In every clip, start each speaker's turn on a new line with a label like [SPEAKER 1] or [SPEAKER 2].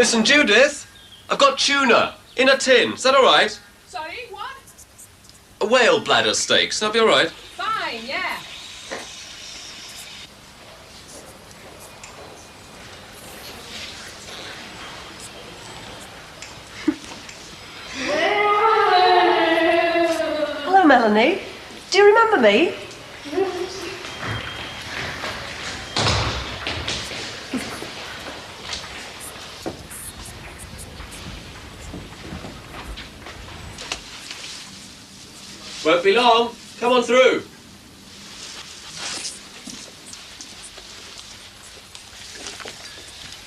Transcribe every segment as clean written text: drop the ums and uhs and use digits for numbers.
[SPEAKER 1] Listen, Judith, I've got tuna in a tin. Is that all right?
[SPEAKER 2] Sorry, what?
[SPEAKER 1] A whale bladder steaks. That'll be all right.
[SPEAKER 2] Fine, yeah.
[SPEAKER 3] Hello, Melanie. Do you remember me?
[SPEAKER 1] Won't be long. Come on through.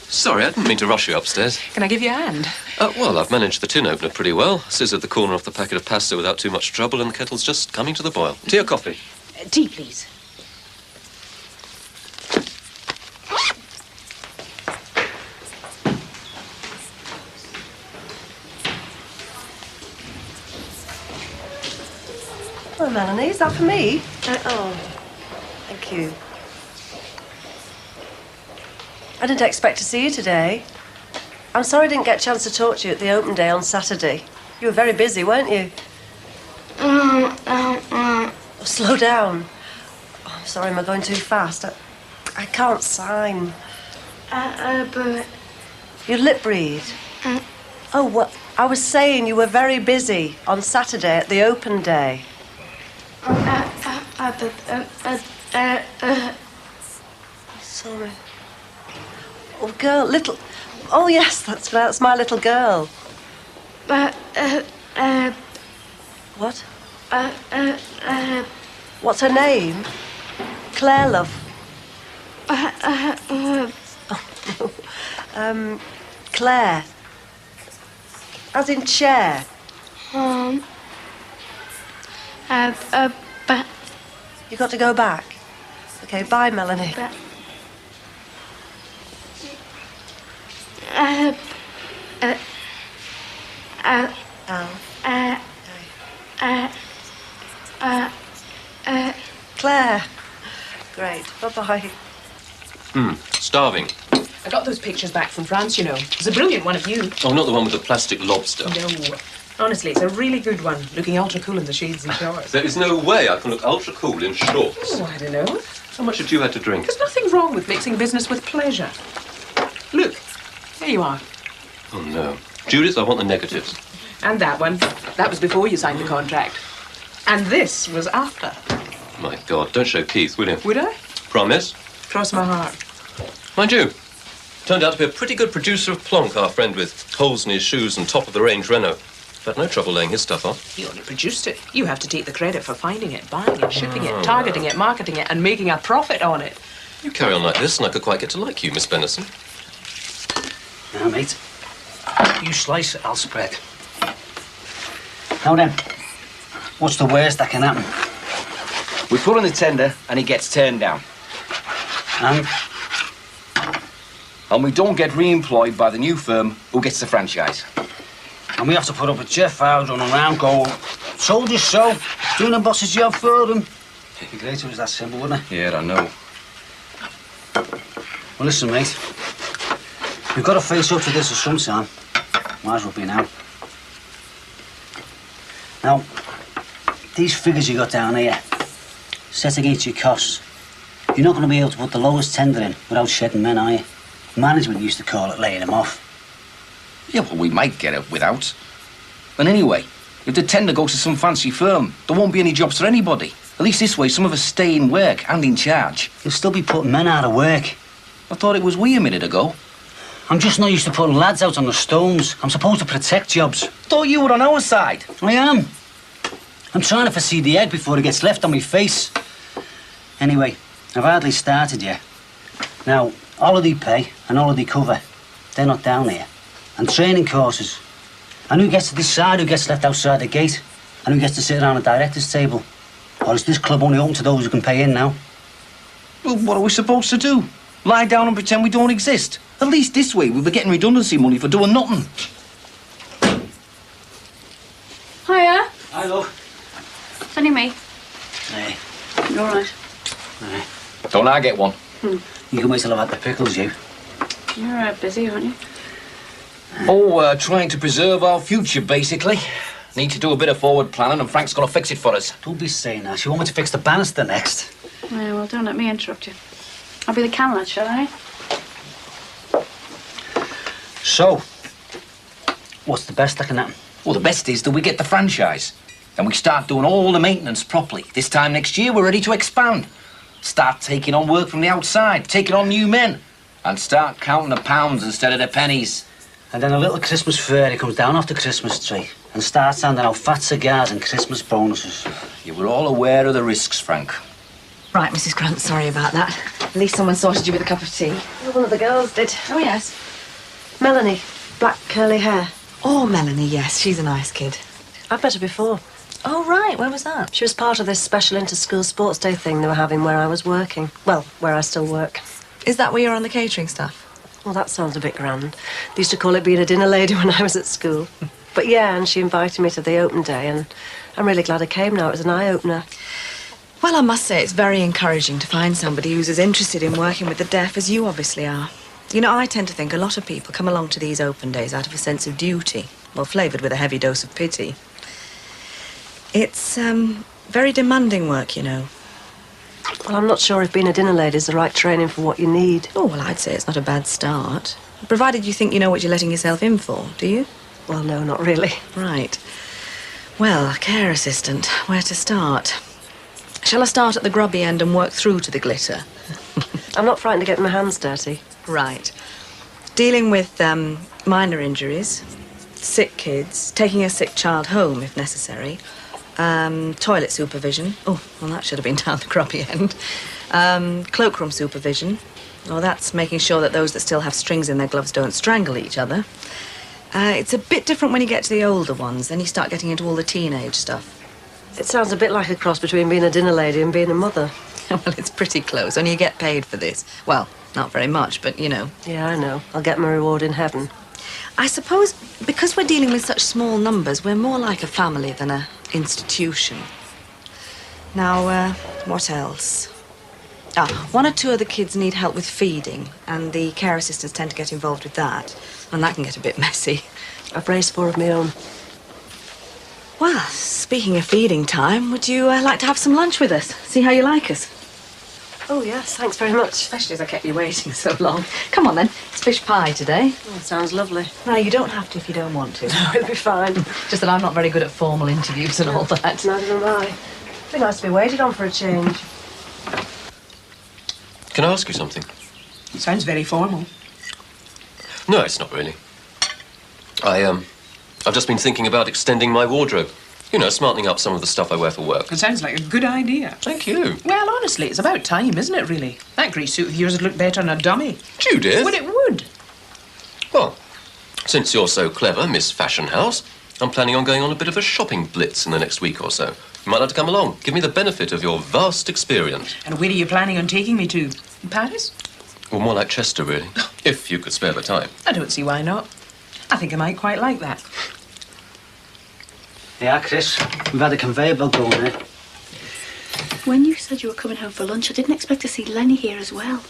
[SPEAKER 1] Sorry, I didn't mean to rush you upstairs.
[SPEAKER 2] Can I give you a hand?
[SPEAKER 1] Well, I've managed the tin opener pretty well. Scissored the corner off the packet of pasta without too much trouble, and the kettle's just coming to the boil. Tea or coffee?
[SPEAKER 2] Tea, please.
[SPEAKER 3] Hello, Melanie. Is that for me? Oh, thank you. I didn't expect to see you today. I'm sorry I didn't get a chance to talk to you at the open day on Saturday. You were very busy, weren't you? Oh, slow down. Oh, sorry, am I going too fast? I can't sign.
[SPEAKER 4] But...
[SPEAKER 3] You lip read? Oh, well, I was saying you were very busy on Saturday at the open day. Sorry. Oh, girl, little... Oh, yes, that's my little girl. What? What's her name? Claire, love. Claire. As in chair. You got to go back. Okay, bye, Melanie. Claire. Great. Bye-bye.
[SPEAKER 1] Starving.
[SPEAKER 2] I got those pictures back from France, you know. It was a brilliant one of you.
[SPEAKER 1] Oh, not the one with the plastic lobster.
[SPEAKER 2] No. Honestly, it's a really good one. Looking ultra cool in the shades and shorts.
[SPEAKER 1] There is no way I can look ultra cool in shorts.
[SPEAKER 2] Oh, I don't know.
[SPEAKER 1] How much had you had to drink?
[SPEAKER 2] There's nothing wrong with mixing business with pleasure. Look, there you are.
[SPEAKER 1] Oh, no. Judith, I want the negatives.
[SPEAKER 2] And that one. That was before you signed the contract. And this was after.
[SPEAKER 1] My God, don't show Keith, will you?
[SPEAKER 2] Would I?
[SPEAKER 1] Promise?
[SPEAKER 2] Cross my heart.
[SPEAKER 1] Mind you, turned out to be a pretty good producer of plonk, our friend with holes in his shoes and top-of-the-range Renault. Had no trouble laying his stuff on.
[SPEAKER 2] You only produced it. You have to take the credit for finding it, buying it, shipping it, targeting it, marketing it, and making a profit on it.
[SPEAKER 1] You carry on like this, and I could quite get to like you, Miss Bennison.
[SPEAKER 5] Now, mate, you slice it, I'll spread. Now then, what's the worst that can happen?
[SPEAKER 6] We put on the tender, and he gets turned down. And we don't get re-employed by the new firm who gets the franchise.
[SPEAKER 5] And we have to put up with Jeff Howard running around going, told you so, doing the boss's job for them. It'd be great if it was that simple, wouldn't it?
[SPEAKER 6] Yeah, I know.
[SPEAKER 5] Well, listen, mate. We've got to face up to this at some time. Might as well be now. Now, these figures you got down here, set against your costs, you're not going to be able to put the lowest tender in without shedding men, are you? Management used to call it laying them off.
[SPEAKER 6] Yeah, well, we might get it without. And anyway, if the tender goes to some fancy firm, there won't be any jobs for anybody. At least this way, some of us stay in work and in charge.
[SPEAKER 5] You'll still be putting men out of work.
[SPEAKER 6] I thought it was we a minute ago.
[SPEAKER 5] I'm just not used to putting lads out on the stones. I'm supposed to protect jobs.
[SPEAKER 6] Thought you were on our side.
[SPEAKER 5] I am. I'm trying to foresee the egg before it gets left on my face. Anyway, I've hardly started yet. Now, holiday pay and holiday cover, they're not down here. And training courses. And who gets to decide who gets left outside the gate? And who gets to sit around the director's table? Or is this club only open to those who can pay in now?
[SPEAKER 6] Well, what are we supposed to do? Lie down and pretend we don't exist? At least this way we'll be getting redundancy money for doing nothing.
[SPEAKER 4] Hiya.
[SPEAKER 5] Hi, love.
[SPEAKER 4] It's only me.
[SPEAKER 5] Hey.
[SPEAKER 4] You all right?
[SPEAKER 5] Hey.
[SPEAKER 6] Don't I get one?
[SPEAKER 5] You can wait till I've had the pickles, you.
[SPEAKER 4] You're busy, aren't you?
[SPEAKER 6] Oh, trying to preserve our future, basically. Need to do a bit of forward planning, and Frank's gonna fix it for us.
[SPEAKER 5] Don't be saying that. You want me to fix the banister next?
[SPEAKER 4] Yeah, well, don't let me interrupt you. I'll be the camera lad, shall I?
[SPEAKER 5] So, what's the best that can happen?
[SPEAKER 6] Well, the best is that we get the franchise. And we start doing all the maintenance properly. This time next year, we're ready to expand. Start taking on work from the outside, taking on new men. And start counting the pounds instead of the pennies.
[SPEAKER 5] And then a little Christmas fairy comes down off the Christmas tree and starts handing out fat cigars and Christmas bonuses.
[SPEAKER 6] You were all aware of the risks, Frank.
[SPEAKER 7] Right, Mrs. Grant, sorry about that. At least someone sorted you with a cup of tea.
[SPEAKER 3] One of the girls did.
[SPEAKER 7] Oh, yes.
[SPEAKER 3] Melanie, black curly hair.
[SPEAKER 7] Oh, Melanie, yes, she's a nice kid.
[SPEAKER 3] I've met her before.
[SPEAKER 7] Oh, right, where was that?
[SPEAKER 3] She was part of this special inter-school sports day thing they were having where I was working. Well, where I still work.
[SPEAKER 7] Is that where you're on the catering staff?
[SPEAKER 3] Well, that sounds a bit grand. They used to call it being a dinner lady when I was at school. But yeah, and she invited me to the open day, and I'm really glad I came now. It was an eye-opener.
[SPEAKER 7] Well, I must say it's very encouraging to find somebody who's as interested in working with the deaf as you obviously are. You know, I tend to think a lot of people come along to these open days out of a sense of duty, well, flavoured with a heavy dose of pity. It's, very demanding work, you know.
[SPEAKER 3] Well, I'm not sure if being a dinner lady is the right training for what you need.
[SPEAKER 7] Oh, well, I'd say it's not a bad start. Provided you think you know what you're letting yourself in for, do you?
[SPEAKER 3] Well, no, not really.
[SPEAKER 7] Right. Well, care assistant, where to start? Shall I start at the grubby end and work through to the glitter?
[SPEAKER 3] I'm not frightened of getting my hands dirty.
[SPEAKER 7] Right. Dealing with minor injuries, sick kids, taking a sick child home if necessary, toilet supervision. Oh, well, that should have been down the grubby end. Cloakroom supervision. Well, that's making sure that those that still have strings in their gloves don't strangle each other. It's a bit different when you get to the older ones. Then you start getting into all the teenage stuff.
[SPEAKER 3] It sounds a bit like a cross between being a dinner lady and being a mother.
[SPEAKER 7] Well, it's pretty close. Only you get paid for this. Well, not very much, but you know.
[SPEAKER 3] Yeah, I know. I'll get my reward in heaven.
[SPEAKER 7] I suppose because we're dealing with such small numbers, we're more like a family than an institution. Now, what else? One or two of the kids need help with feeding, and the care assistants tend to get involved with that, and that can get a bit messy.
[SPEAKER 3] I've raised 4 of my own.
[SPEAKER 7] Well, speaking of feeding time, would you like to have some lunch with us? See how you like us?
[SPEAKER 3] Oh, yes, thanks very much.
[SPEAKER 7] Especially as I kept you waiting so long. Come on, then. It's fish pie today.
[SPEAKER 3] Oh, sounds lovely.
[SPEAKER 7] No, you don't have to if you don't want to.
[SPEAKER 3] No, it'll be fine.
[SPEAKER 7] Just that I'm not very good at formal interviews and all that.
[SPEAKER 3] Neither am I. It'd be nice to be waited on for a change.
[SPEAKER 1] Can I ask you something?
[SPEAKER 2] Sounds very formal.
[SPEAKER 1] No, it's not really. I've just been thinking about extending my wardrobe. You know, smartening up some of the stuff I wear for work.
[SPEAKER 2] It sounds like a good idea.
[SPEAKER 1] Thank you.
[SPEAKER 2] Well, honestly, it's about time, isn't it, really? That grey suit of yours would look better on a dummy.
[SPEAKER 1] Judith?
[SPEAKER 2] Well, it would.
[SPEAKER 1] Well, since you're so clever, Miss Fashion House, I'm planning on going on a bit of a shopping blitz in the next week or so. You might like to come along. Give me the benefit of your vast experience.
[SPEAKER 2] And where are you planning on taking me to? Paris?
[SPEAKER 1] Well, more like Chester, really. If you could spare the time.
[SPEAKER 2] I don't see why not. I think I might quite like that.
[SPEAKER 5] Yeah, Chris, we've had a conveyor belt going there.
[SPEAKER 4] When you said you were coming home for lunch, I didn't expect to see Lenny here as well.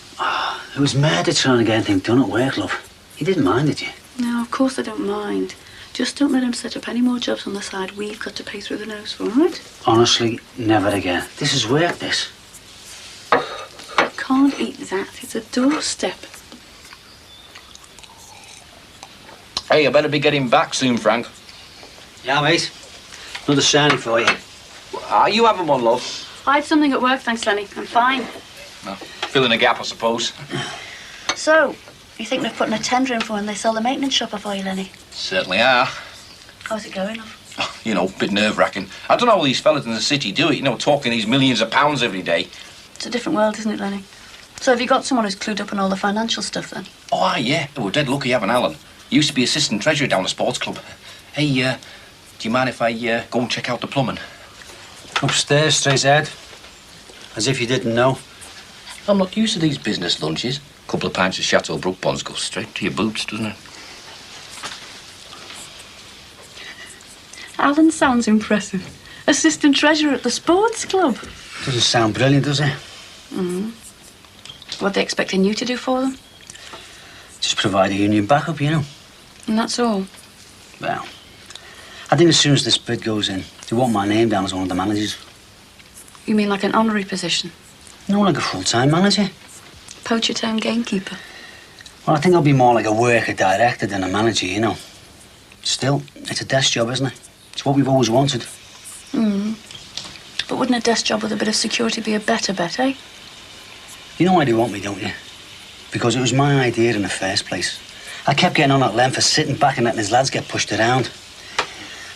[SPEAKER 5] It was murder trying to get anything done at work, love. He didn't mind, did you?
[SPEAKER 4] No, of course I don't mind. Just don't let him set up any more jobs on the side we've got to pay through the nose for, all right?
[SPEAKER 5] Honestly, never again. This is work, this.
[SPEAKER 4] You can't eat that. It's a doorstep.
[SPEAKER 6] Hey, I better be getting back soon, Frank.
[SPEAKER 5] Yeah, mate. Another shiny for you.
[SPEAKER 6] Are you having one, love?
[SPEAKER 4] I had something at work, thanks, Lenny. I'm fine.
[SPEAKER 6] Well, filling a gap, I suppose.
[SPEAKER 4] So, you think they're putting a tender in for when they sell the maintenance shopper for you, Lenny?
[SPEAKER 6] Certainly are.
[SPEAKER 4] How's it going, love?
[SPEAKER 6] You know, a bit nerve-wracking. I don't know how these fellas in the city do it, you know, talking these millions of pounds every day.
[SPEAKER 4] It's a different world, isn't it, Lenny? So have you got someone who's clued up on all the financial stuff, then?
[SPEAKER 6] Oh, yeah. We're dead lucky having Alan. He used to be assistant treasurer down the sports club. Hey, do you mind if I go and check out the plumbing?
[SPEAKER 5] Upstairs, straight ahead. As if you didn't know.
[SPEAKER 6] I'm not used to these business lunches. A couple of pints of Chateau Brook bonds go straight to your boots, doesn't it?
[SPEAKER 4] Alan sounds impressive. Assistant treasurer at the sports club.
[SPEAKER 5] Doesn't sound brilliant, does it?
[SPEAKER 4] Mm-hmm. What are they expecting you to do for them?
[SPEAKER 5] Just provide a union backup, you know.
[SPEAKER 4] And that's all.
[SPEAKER 5] Well, I think as soon as this bid goes in, they want my name down as one of the managers.
[SPEAKER 4] You mean like an honorary position?
[SPEAKER 5] No, like a full-time manager.
[SPEAKER 4] Poacher town gamekeeper?
[SPEAKER 5] Well, I think I'll be more like a worker director than a manager, you know. Still, it's a desk job, isn't it? It's what we've always wanted.
[SPEAKER 4] But wouldn't a desk job with a bit of security be a better bet, eh?
[SPEAKER 5] You know why they want me, don't you? Because it was my idea in the first place. I kept getting on at length for sitting back and letting his lads get pushed around.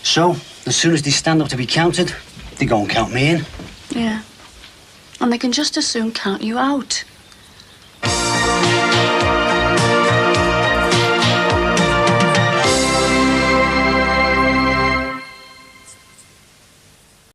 [SPEAKER 5] So, as soon as they stand up to be counted, they go and count me in.
[SPEAKER 4] Yeah. And they can just as soon count you out.